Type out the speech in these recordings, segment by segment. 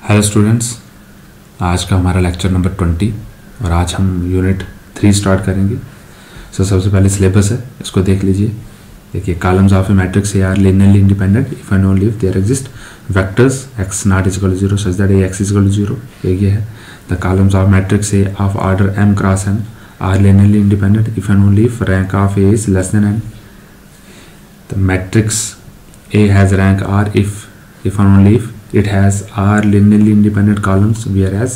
Hello students, आज का हमारा लेक्चर नंबर 20 और आज हम यूनिट 3 स्टार्ट करेंगे। सबसे पहले सिलेबस है, इसको देख लीजिए। देखिए, columns of a matrix A are linearly independent if and only if there exist vectors x not is equal to 0 such that A x is equal to 0। ये है the columns of matrix A of order m cross n are linearly independent if and only if rank of A is less than n। The matrix A has rank R if and only if it has R linearly independent columns, whereas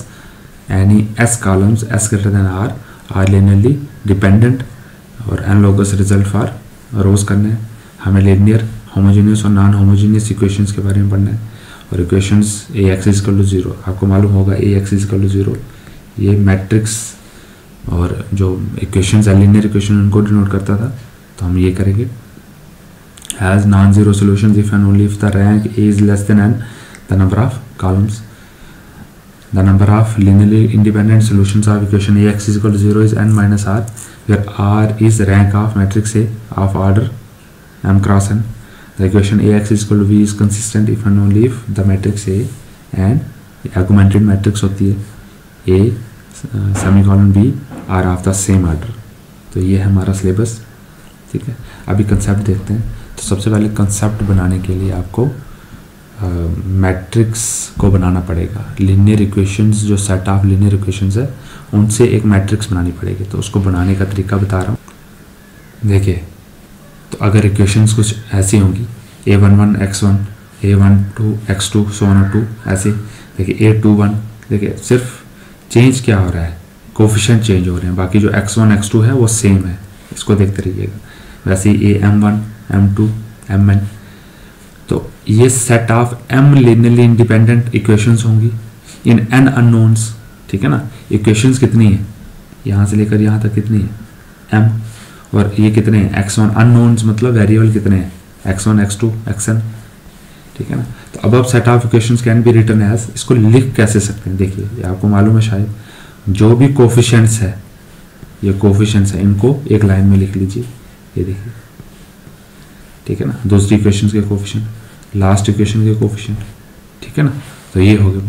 any S columns S greater than R are linearly dependent। और analogous result for rows करने हैं हमें। Linear, homogeneous और non homogeneous equations के बारे में पढ़ना है। और equations A x is equal to 0, आपको मालूम होगा A x is equal to 0 ये मैट्रिक्स और जो इक्वेशंस है लीनियर इक्वेशन उनको डिनोट करता था। तो हम ये करेंगे has non-zero solutions if and only if the rank A is less than n, the number of columns, the number of linearly independent solutions of equation Ax is equal to 0 is n minus r, where r is rank of matrix A of order m cross n. The equation Ax is equal to b is consistent if and only if the matrix A and augmented matrix होती है A semicolon B are of the same order। तो ये है हमारा syllabus, ठीक है। अभी concept देखते हैं। तो सबसे पहले कंसेप्ट बनाने के लिए आपको मैट्रिक्स को बनाना पड़ेगा। लीनियर इक्वेशंस, जो सेट ऑफ लीनियर इक्वेशंस है उनसे एक मैट्रिक्स बनानी पड़ेगी। तो उसको बनाने का तरीका बता रहा हूँ। देखिए, तो अगर इक्वेशंस कुछ ऐसी होंगी a11 x1 a12 x2 so on 2 ऐसे। देखिए a21, देखिए सिर्फ चेंज क्या हो रहा है, कोफिशिएंट चेंज हो रहे हैं, बाकी जो x1 x2 है वो सेम है। इसको देखते रहिएगा। वैसे am1 m2 mn, तो ये set of m linearly independent equations होंगी इन n अननोन्स, ठीक है ना। इक्वेशंस कितनी है, यहाँ से लेकर यहाँ तक कितनी है m, और ये कितने हैं x1 अननोन्स, मतलब वेरिएबल कितने हैं x1 x2 xn, ठीक है ना। तो अब set of equations can be written as, इसको लिख कैसे सकते हैं। देखिए, ये आपको मालूम है शायद, जो भी कोफिशिएंट्स है, ये कोफिशिएंट्स है, इनको एक लाइन में लिख लीजिए। ये देखिए, ठीक है ना, दूसरी इक्वेशन के कोफिशिएंट, लास्ट इक्वेशन के कोफिशिएंट, ठीक है ना। तो ये हो गया।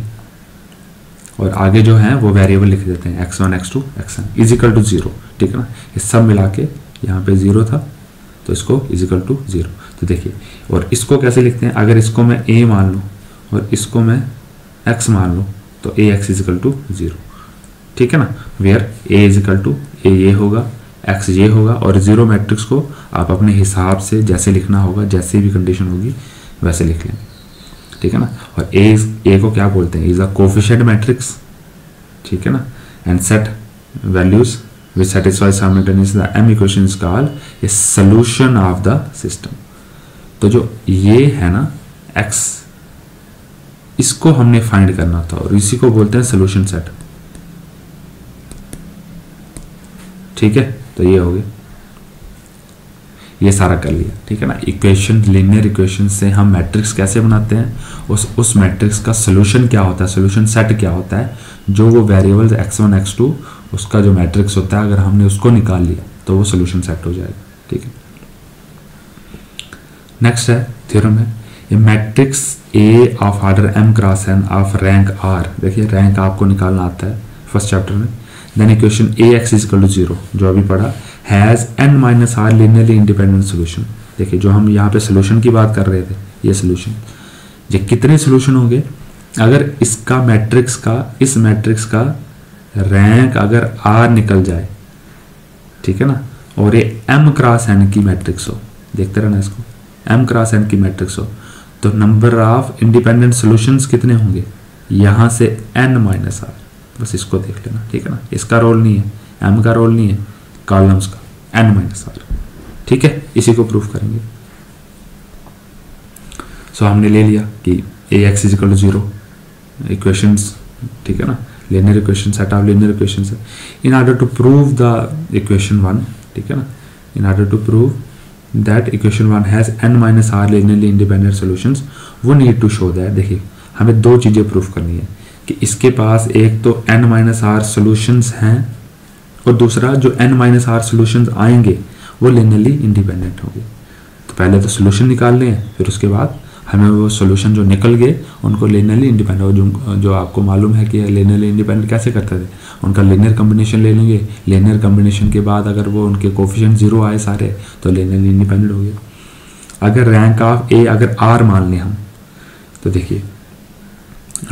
और आगे जो है वो वेरिएबल लिख देते हैं x1 x2 xn is equal to 0, ठीक है ना। ये सब मिला के यहाँ पे 0 था तो इसको इज इक्वल टू 0। तो देखिए, और इसको कैसे लिखते हैं, अगर इसको मैं a मान लूँ और इसको मैं x मान लूँ तो ax इज इक्वल टू 0, ठीक है ना। Where a is equal to a ये होगा, x ये होगा, और 0 मैट्रिक्स को आप अपने हिसाब से जैसे लिखना होगा, जैसे भी कंडीशन होगी वैसे लिख लेंगे, ठीक है ना। और a को क्या बोलते हैं, इज अ कोफिशिएंट मैट्रिक्स, ठीक है ना। And set values which satisfy simultaneously the m equation is called a solution of the system. तो जो ये है ना x, इसको हमने फाइंड करना था और इसी को बोलते हैं सॉल्यूशन सेट, ठीक है। तो ये हो गया, ये सारा कर लिया, ठीक है ना। इक्वेशन, लीनियर इक्वेशन से हम मैट्रिक्स कैसे बनाते हैं, उस मैट्रिक्स का सोल्यूशन क्या होता है, सोल्यूशन सेट क्या होता है, जो वो वेरिएबल्स x1 x2 उसका जो मैट्रिक्स होता है, अगर हमने उसको निकाल लिया तो वो सोल्यूशन सेट हो जाएगा, ठीक है। नेक्स्ट है थ्योरम है, ये matrix A of order m cross n of rank R। देखिए, रैंक आपको निकालना आता है फर्स्ट चैप्टर में। Then equation Ax is equal to 0 जो अभी पढ़ा, has n minus r linearly independent solution. देखिए, जो हम यहाँ पे सोल्यूशन की बात कर रहे थे, ये सोल्यूशन, ये कितने सोल्यूशन होंगे, अगर इसका मैट्रिक्स का, इस मैट्रिक्स का रैंक अगर R निकल जाए, ठीक है ना, और ये m क्रॉस n की मैट्रिक्स हो, देखते रहना इसको, m क्रॉस n की मैट्रिक्स हो, तो नंबर ऑफ इंडिपेंडेंट सोल्यूशंस कितने होंगे, यहाँ से n माइनस आर। बस इसको देख लेना, ठीक है ना। इसका रोल नहीं है, m का रोल नहीं है, कॉलम्स का n माइनस आर, ठीक है। इसी को प्रूफ करेंगे। सो हमने ले लिया कि ax is equal to 0 equations, ठीक है ना, linear equation, set of linear equations है। In order to prove the equation 1, ठीक है ना, in order to prove that equation 1 has n minus r linearly independent solutions, वो नीड टू शो दैट। देखिए, हमें दो चीजें प्रूफ करनी है कि इसके पास एक तो n माइनस आर सोल्यूशंस हैं और दूसरा जो n माइनस आर सोल्यूशंस आएंगे वो लिनियरली इंडिपेंडेंट होंगे। तो पहले तो सोल्यूशन निकालने हैं, फिर उसके बाद हमें वो सॉल्यूशन जो निकल गए उनको लिनियरली इंडिपेंडेंट, और जो आपको मालूम है कि लिनियरली इंडिपेंडेंट कैसे करते थे, उनका लिनियर कॉम्बिनेशन ले लेंगे, लिनियर कॉम्बिनेशन के बाद अगर वो उनके कोफिशिएंट 0 आए सारे तो लिनियरली इंडिपेंडेंट हो गए। अगर रैंक ऑफ ए अगर आर मान लें हम, तो देखिए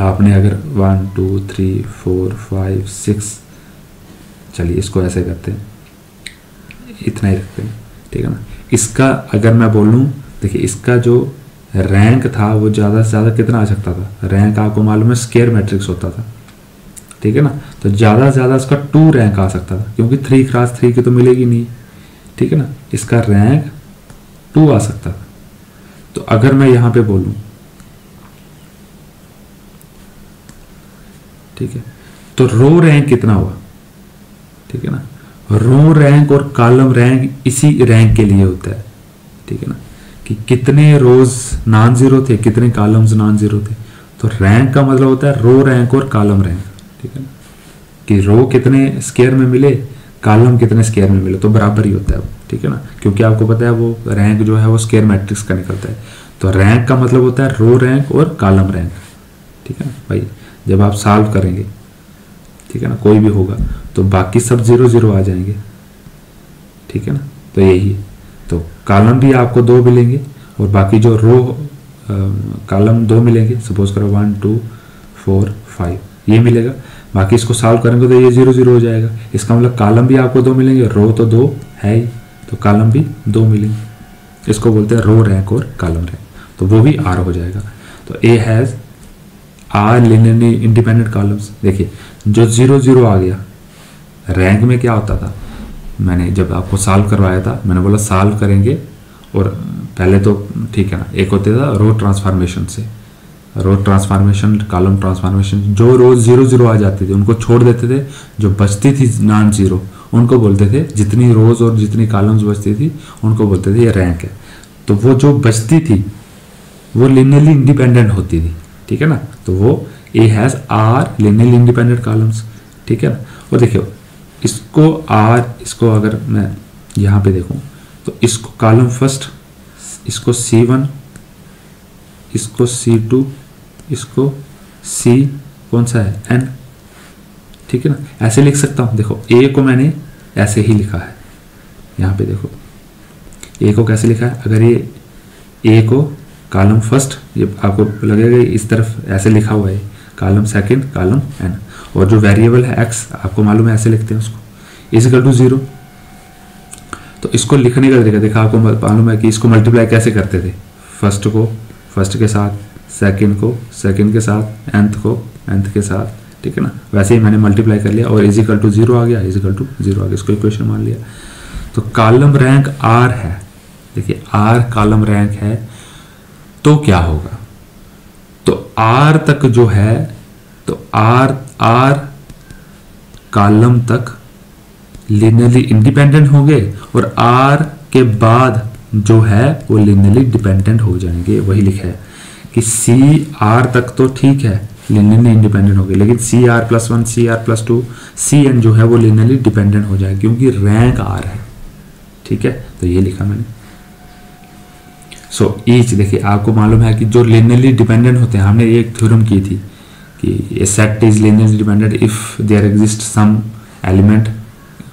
आपने अगर 1 2 3 4 5 6, चलिए इसको ऐसे करते हैं, इतना ही रखते हैं, ठीक है ना। इसका अगर मैं बोलूँ, देखिए इसका जो रैंक था वो ज़्यादा से ज़्यादा कितना आ सकता था, रैंक आपको मालूम है स्क्वायर मैट्रिक्स होता था, ठीक है ना, तो ज़्यादा से ज़्यादा इसका 2 रैंक आ सकता था, क्योंकि 3x3 की तो मिलेगी नहीं, ठीक है ना, इसका रैंक 2 आ सकता था। तो अगर मैं यहाँ पे बोलूँ, ठीक है, तो रो रैंक कितना हुआ, ठीक है ना, रो रैंक और कॉलम रैंक इसी रैंक के लिए होता है, ठीक है ना, कि कितने रोज नॉन जीरो थे, कितने कॉलम्स नॉन जीरो थे। तो रैंक का मतलब होता है रो रैंक और कॉलम रैंक, ठीक है ना, कि रो कितने स्क्वायर में मिले, कॉलम कितने स्क्वायर में मिले, तो बराबर ही होता है, ठीक है ना, क्योंकि आपको पता है वो रैंक जो है वो स्क्वायर मैट्रिक्स का निकलता है। तो रैंक का मतलब होता है रो रैंक और कॉलम रैंक, ठीक है ना भाई। जब आप सॉल्व करेंगे, ठीक है ना, कोई भी होगा तो बाकी सब 0 0 आ जाएंगे, ठीक है ना, तो यही है। तो कॉलम भी आपको 2 मिलेंगे और बाकी जो रो कॉलम 2 मिलेंगे, सपोज करो 1 2 4 5 ये मिलेगा, बाकी इसको सॉल्व करेंगे तो ये 0 0 हो जाएगा। इसका मतलब कॉलम भी आपको 2 मिलेंगे, रो तो 2 है ही, तो कॉलम भी 2 मिलेंगे, इसको बोलते हैं रो रैंक और कॉलम रैंक, तो वो भी आर हो जाएगा। तो A has r linearly independent columns. देखिए जो 0 0 आ गया, रैंक में क्या होता था, मैंने जब आपको सॉल्व करवाया था मैंने बोला सॉल्व करेंगे, और पहले तो ठीक है ना, एक होता था रो ट्रांसफॉर्मेशन से, रो ट्रांसफॉर्मेशन, कॉलम ट्रांसफॉर्मेशन, जो रोज 0 0 आ जाते थे उनको छोड़ देते थे, जो बचती थी नॉन जीरो उनको बोलते थे, जितनी रोज और जितनी कॉलम्स बचती थी उनको बोलते थे ये रैंक है। तो वो जो बचती थी वो लिनियरली इंडिपेंडेंट होती थी, ठीक है ना, तो वो A has r linearly independent columns, ठीक है ना। और देखियो इसको आर, इसको अगर मैं यहाँ पे देखूँ तो इसको कॉलम फर्स्ट, इसको C1, इसको C2, इसको C कौन सा है N, ठीक है ना, ऐसे लिख सकता हूँ। देखो ए को मैंने ऐसे ही लिखा है, यहाँ पे देखो ए को कैसे लिखा है, अगर ये ए को कॉलम फर्स्ट, ये आपको लगेगा इस तरफ ऐसे लिखा हुआ है, कॉलम सेकंड, कॉलम N, और जो वेरिएबल है x आपको मालूम है ऐसे लिखते हैं उसको, इजिकल टू 0। तो इसको लिखने का तरीका देखा, आपको मालूम है कि इसको मल्टीप्लाई कैसे करते थे, फर्स्ट को फर्स्ट के साथ, सेकंड को सेकंड के साथ, nth को nth के साथ, ठीक है ना, वैसे ही मैंने मल्टीप्लाई कर लिया और इजिकल टू 0 आ गया, इजिकल टू 0 आ गया, इसको इक्वेशन मान लिया। तो कॉलम रैंक r है, देखिए r कॉलम रैंक है, तो क्या होगा, तो r तक जो है, तो r कॉलम तक लिनियरली इंडिपेंडेंट होंगे और r के बाद जो है वो लिनियरली डिपेंडेंट हो जाएंगे। वही लिखा है कि C R तक तो ठीक है लिनियरली इंडिपेंडेंट होंगे, लेकिन CR+1 CR+2 CN जो है वो लिनियरली डिपेंडेंट हो जाएगा, क्योंकि रैंक R है, ठीक है, तो ये लिखा मैंने। सो ईच, देखिए आपको मालूम है कि जो लिनियरली डिपेंडेंट होते हैं, हमने एक थ्योरम की थी कि a set is linearly dependent if there exist some element,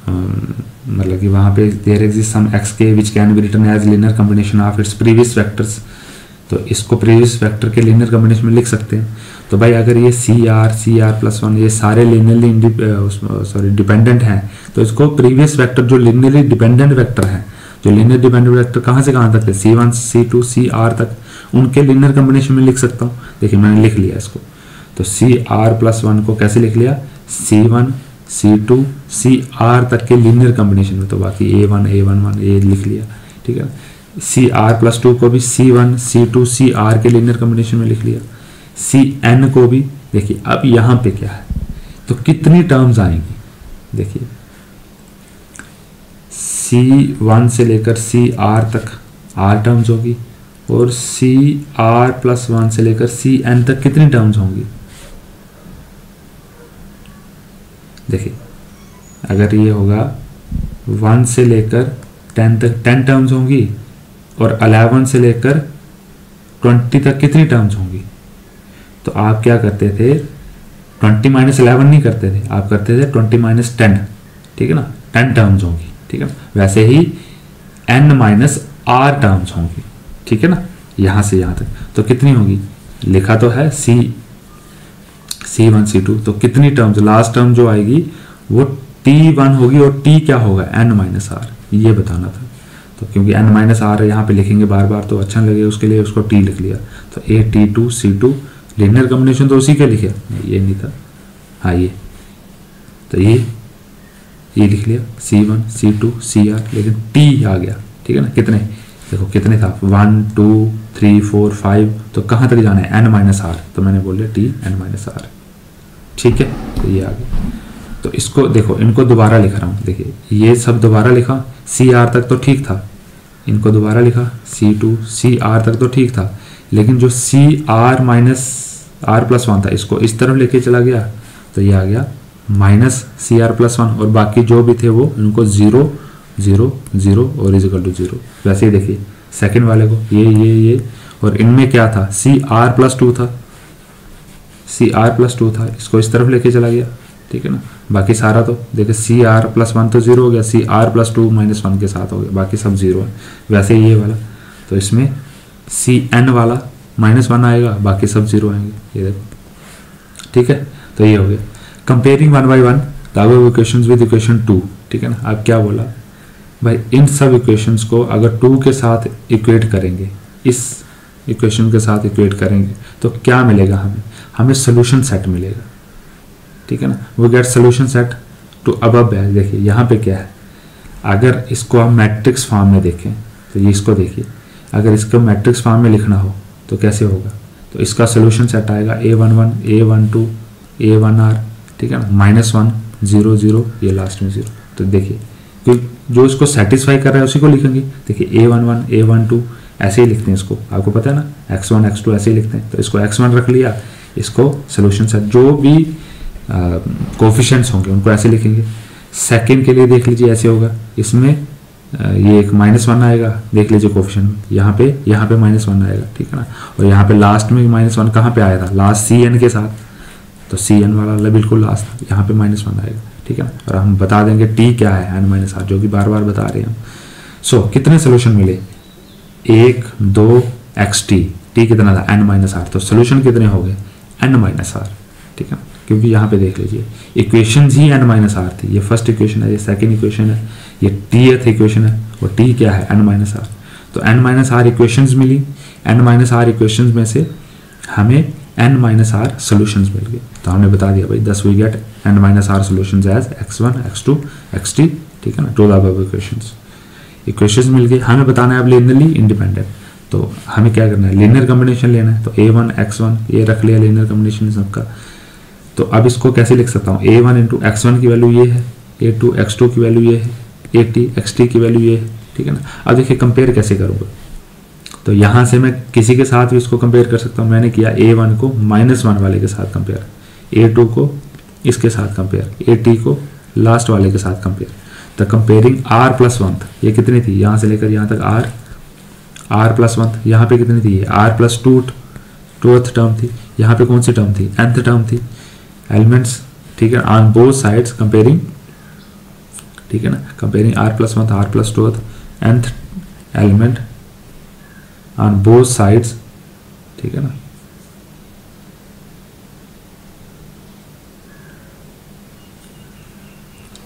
मतलब कि वहाँ पे there exist some xk which can be written as linear combination of its previous vectors. तो इसको प्रीवियस वेक्टर के लिनियर कॉम्बिनेशन में लिख सकते हैं। तो भाई अगर ये CR+1 ये सारे लिनियरली डिपेंडेंट हैं, तो इसको प्रीवियस वेक्टर जो लिनियरली डिपेंडेंट वेक्टर है, जो लिनियर डिपेंडेंट वेक्टर कहाँ से कहाँ तक है, C1 C2 CR तक, उनके लिनियर कॉम्बिनेशन में लिख सकता हूँ। देखिए मैंने लिख लिया इसको, तो CR+1 को कैसे लिख लिया, C1 C2 CR तक के लिनियर कॉम्बिनेशन में, तो बाकी A1 A11 ये लिख लिया, ठीक है। CR+2 को भी C1 C2 CR के लिनियर कॉम्बिनेशन में लिख लिया, CN को भी। देखिए अब यहाँ पे क्या है, तो कितनी टर्म्स आएंगी, देखिए C1 से लेकर CR तक R टर्म्स होगी, और CR+1 से लेकर CN तक कितनी टर्म्स होंगी। देखिए अगर ये होगा 1 से लेकर 10 तक 10 टर्म्स होंगी, और 11 से लेकर 20 तक कितनी टर्म्स होंगी, तो आप क्या करते थे 20 माइनस 11 नहीं करते थे, आप करते थे 20 माइनस 10, ठीक है ना, 10 टर्म्स होंगी, ठीक है ना। वैसे ही n माइनस r टर्म्स होंगी, ठीक है ना, यहाँ से यहाँ तक। तो कितनी होगी, लिखा तो है C1 C2, तो कितनी टर्म्स, लास्ट टर्म जो आएगी वो T1 होगी और T क्या होगा n माइनस r, ये बताना था। तो क्योंकि n माइनस r यहाँ पे लिखेंगे बार बार तो अच्छा लगे, उसके लिए उसको T लिख लिया। तो AT2 C2 लीनियर कॉम्बिनेशन तो उसी के लिखे, ये नहीं था, हाँ ये, तो ये लिख लिया C1 C2 CR, लेकिन T आ गया, ठीक है ना। कितने, देखो कितने था 1 2 3 4 5, तो कहाँ तक जाना है n माइनस r, तो मैंने बोल दिया T n माइनस r, ठीक है। तो ये आ गया। तो इसको देखो, इनको दोबारा लिख रहा हूँ, देखिए ये सब दोबारा लिखा, CR तक तो ठीक था, इनको दोबारा लिखा C2 CR तक तो ठीक था, लेकिन जो CR माइनस R प्लस 1 था इसको इस तरफ लेके चला गया, तो ये आ गया माइनस CR प्लस 1, और बाकी जो भी थे वो इनको 0 0 0 और इज इक्वल टू 0। वैसे ही देखिए सेकंड वाले को ये, और इनमें क्या था CR प्लस 2 था, CR प्लस 2 था, इसको इस तरफ लेके चला गया, ठीक है ना। बाकी सारा तो देखिए CR प्लस 1 तो 0 हो गया, CR प्लस 2 माइनस 1 के साथ हो गया, बाकी सब 0 है। वैसे ही ये वाला, तो इसमें CN वाला माइनस 1 आएगा, बाकी सब 0 आएंगे, ये देखो, ठीक है। तो ये हो गया comparing 1 by 1 the above equations with equation 2, ठीक है ना। अब क्या बोला भाई, इन सब इक्वेशंस को अगर 2 के साथ इक्वेट करेंगे, इस इक्वेशन के साथ इक्वेट करेंगे, तो क्या मिलेगा हमें सोल्यूशन सेट मिलेगा, ठीक है ना। वो get solution set to above है। देखिए यहाँ पे क्या है, अगर इसको हम मैट्रिक्स फॉर्म में देखें तो ये इसको देखिए, अगर इसको मैट्रिक्स फॉर्म में लिखना हो तो कैसे होगा, तो इसका सोल्यूशन सेट आएगा A11 A12 A1R, ठीक है ना, -1 0 0, ये लास्ट में 0। तो देखिए जो इसको सेटिस्फाई कर रहा है उसी को लिखेंगे। देखिए A11 A12 ऐसे ही लिखते हैं, इसको आपको पता है ना, x1 x2 ऐसे ही लिखते हैं। तो इसको x1 रख लिया, इसको सोल्यूशन सेट, जो भी कोफिशिएंट्स होंगे उनको ऐसे लिखेंगे। सेकंड के लिए देख लीजिए ऐसे होगा, इसमें ये एक -1 आएगा, देख लीजिए कोफिशिएंट, यहाँ पे -1 आएगा, ठीक है ना। और यहाँ पे लास्ट में -1 कहाँ पे आया था, लास्ट CN के साथ, तो CN वाला बिल्कुल लास्ट, यहाँ पे -1 आएगा, ठीक है ना। और हम बता देंगे T क्या है n माइनस r, जो कि बार बार बता रहे हैं हम। सो कितने सोल्यूशन मिले, 1 2 xt, T कितना था n माइनस r, तो सोल्यूशन कितने हो गए n माइनस r, ठीक है। क्योंकि यहाँ पे देख लीजिए इक्वेशन ही n माइनस r थी, ये फर्स्ट इक्वेशन है, ये सेकंड इक्वेशन है, ये Tth इक्वेशन है, और T क्या है n माइनस r। तो n माइनस r इक्वेशंस मिली, n माइनस r इक्वेशंस में से हमें n माइनस r सोल्यूशंस मिल गए। तो हमने बता दिया भाई thus we get n minus r solutions as x1 x2 xt, ठीक है ना, टू द अबव इक्वेशंस मिल गए। हमें बताना है अब लीनियरली इंडिपेंडेंट, तो हमें क्या करना है, लीनियर कॉम्बिनेशन लेना है। तो A1 x1 ये रख लिया लीनियर कॉम्बिनेशन सबका। तो अब इसको कैसे लिख सकता हूँ, A1 इंटू x1 की वैल्यू ये है, A2 x2 की वैल्यू ये है, AT xt की वैल्यू ये है, ठीक है ना। अब देखिए कंपेयर कैसे करूँगा, तो यहाँ से मैं किसी के साथ भी इसको कंपेयर कर सकता हूँ। मैंने किया A1 को -1 वाले के साथ कंपेयर, A2 को इसके साथ कंपेयर, AT को लास्ट वाले के साथ कंपेयर। तो कंपेयरिंग R प्लस 1, ये कितनी थी, यहाँ से लेकर यहाँ तक R प्लस 1, यहाँ पे कितनी थी, R प्लस 2 2th टर्म थी, यहाँ पे कौन सी टर्म थी, nth टर्म थी, एलिमेंट्स, ठीक है, ऑन बोथ साइड्स कंपेयरिंग, ठीक है ना, comparing R plus 1 R plus 2 nth element on both sides, ठीक है ना।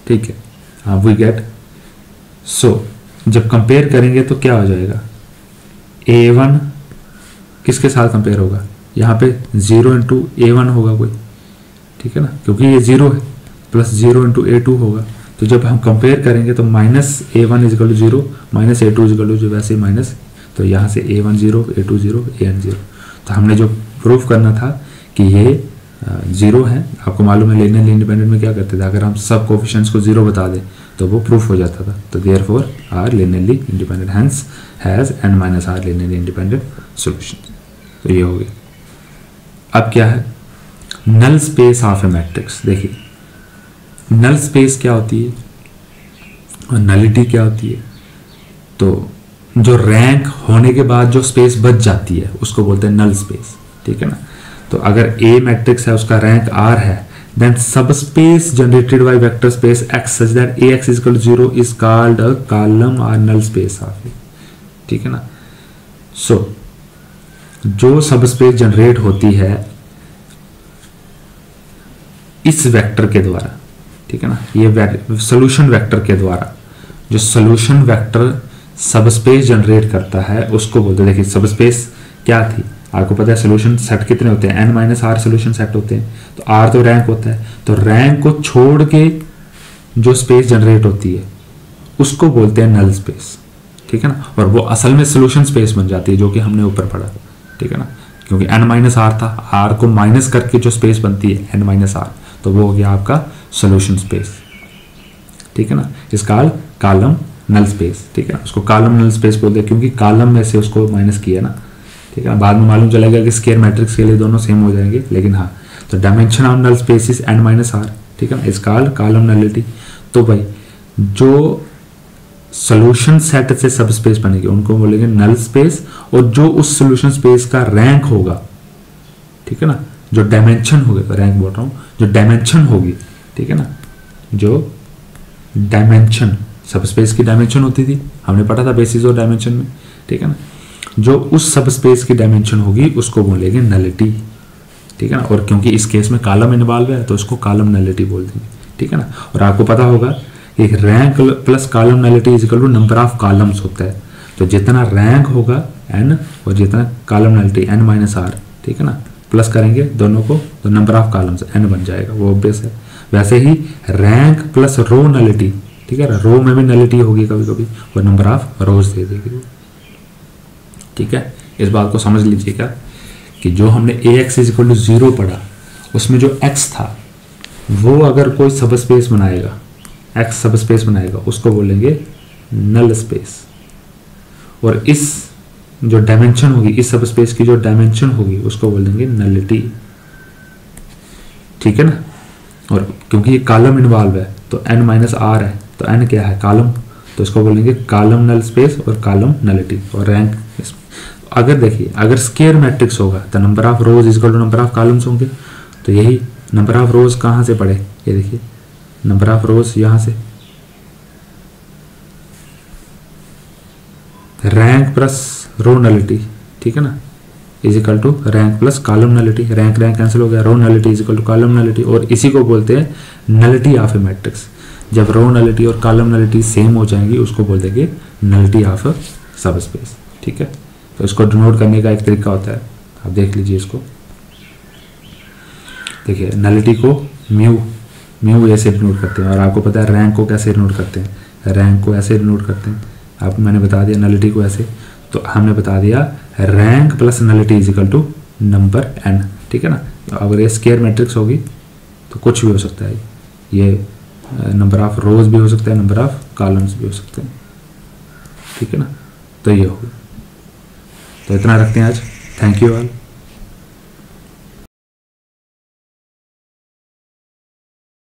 ठीक है, हाँ वी गेट। सो जब कंपेयर करेंगे तो क्या हो जाएगा, A1 किसके साथ कंपेयर होगा, यहाँ पे 0 इंटू A1 होगा कोई, ठीक है ना, क्योंकि ये 0 है, प्लस 0 इंटू A2 होगा। तो जब हम कंपेयर करेंगे तो -A1 is equal to 0 -A2 is equal to, जो वैसे माइनस, तो यहाँ से A1 0 A2 0 AN 0। तो हमने जो प्रूफ करना था कि ये 0 है, आपको मालूम है लीनियरली इंडिपेंडेंट में क्या करते थे, अगर हम सब कोफिशिएंट्स को 0 बता दें तो वो प्रूफ हो जाता था। तो therefore are linearly independent, hence has n minus r linearly independent solution. तो ये हो गया। अब क्या है, null space of a matrix. देखिए नल स्पेस क्या होती है और नलिटी क्या होती है। तो जो रैंक होने के बाद जो स्पेस बच जाती है उसको बोलते हैं नल स्पेस, ठीक है ना। तो अगर ए मैट्रिक्स है, उसका रैंक आर है, then subspace generated by vector space x such that A x is equal to 0 is called a column और नल स्पेस ऑफ ए, ठीक है ना। सो जो सब स्पेस जनरेट होती है इस वेक्टर के द्वारा, ठीक है ना, ये सोल्यूशन वेक्टर के द्वारा, जो सोल्यूशन वेक्टर सब स्पेस जनरेट करता है उसको बोलते हैं। देखिए सब स्पेस क्या थी, आपको पता है सोल्यूशन सेट कितने होते हैं, n-r सोल्यूशन सेट होते हैं, तो r तो रैंक होता है, तो रैंक को छोड़ के जो स्पेस जनरेट होती है उसको बोलते हैं नल स्पेस, ठीक है ना। और वो असल में सोल्यूशन स्पेस बन जाती है, जो कि हमने ऊपर पढ़ा, ठीक है ना, क्योंकि n-r था, r को माइनस करके जो स्पेस बनती है n-r, तो वो हो गया आपका सोल्यूशन स्पेस, ठीक है ना। इसका कॉलम नल स्पेस, ठीक है ना, उसको कॉलम नल स्पेस बोलते हैं क्योंकि कॉलम में से उसको माइनस किया ना, ठीक है ना। बाद में मालूम चलेगा कि स्क्वायर मैट्रिक्स के लिए दोनों सेम हो जाएंगे, लेकिन हाँ, तो dimension of null space is n-r, ठीक है ना, इज कॉल्ड कॉलम नलिटी। तो भाई जो सॉल्यूशन सेट से सब स्पेस बनेगी उनको बोलेंगे नल स्पेस, और जो उस सॉल्यूशन स्पेस का रैंक होगा, ठीक है ना, जो डायमेंशन होगा, रैंक बोल रहा हूँ, जो डायमेंशन होगी, ठीक है ना, जो डायमेंशन सब स्पेस की डायमेंशन होती थी, हमने पढ़ा था बेसिस और डायमेंशन में, ठीक है ना, जो उस सब स्पेस की डायमेंशन होगी उसको बोलेंगे नलिटी, ठीक है ना। और क्योंकि इस केस में कॉलम इन्वॉल्व है तो उसको कॉलम नलिटी बोल देंगे, ठीक है ना। और आपको पता होगा एक rank plus column nullity is equal to number of columns होता है, तो जितना रैंक होगा n और जितना कॉलम नलिटी n-r, ठीक है ना, प्लस करेंगे दोनों को तो नंबर ऑफ कॉलम्स n बन जाएगा, वो ऑब्वियस है। वैसे ही रैंक प्लस रो नलिटी, ठीक है ना, रो में भी नलिटी होगी कभी कभी, और नंबर ऑफ रोज दे देगी, ठीक है। इस बात को समझ लीजिएगा कि जो हमने ax इज इक्वल टू 0 पढ़ा उसमें जो x था वो अगर कोई सब स्पेस बनाएगा, x सब स्पेस बनाएगा, उसको बोलेंगे नल स्पेस। और इस जो डायमेंशन होगी, इस सब स्पेस की जो डायमेंशन होगी उसको बोलेंगे नलिटी, ठीक है ना। और क्योंकि ये कॉलम इन्वॉल्व है तो n-r है, तो n क्या है, कॉलम, तो इसको बोलेंगे कॉलम नल स्पेस और कॉलम नलिटी। और रैंक अगर देखिए, अगर स्क्वायर मैट्रिक्स होगा तो number of rows is equal to number of columns होंगे, तो यही नंबर ऑफ रोज कहाँ से पढ़े, ये देखिए नंबर ऑफ रोज यहाँ से, रैंक प्लस रो नलिटी, ठीक है ना, is equal to rank plus column nullity, rank rank cancel हो गया, row nullity is equal to column nullity. और इसी को बोलते हैं नलिटी ऑफ ए मैट्रिक्स। जब रो नलिटी और कॉलम नलिटी सेम हो जाएंगी उसको बोल देंगे नलिटी ऑफ सब स्पेस, ठीक है। तो इसको डिनोट करने का एक तरीका होता है, आप देख लीजिए इसको, देखिए नलिटी को म्यू ऐसे डिनोट करते हैं, और आपको पता है रैंक को कैसे डिनोट करते हैं, रैंक को ऐसे डिनोट करते हैं, आपको मैंने बता दिया नलिटी को ऐसे, तो हमने बता दिया rank plus nullity is equal to number n, ठीक है ना। अगर ये स्क्वायर मैट्रिक्स होगी तो कुछ भी हो सकता है, ये नंबर ऑफ रोज भी हो सकता है, नंबर ऑफ कॉलम्स भी हो सकते हैं, ठीक है ना। तो ये होगा, तो इतना रखते हैं आज, थैंक यू ऑल।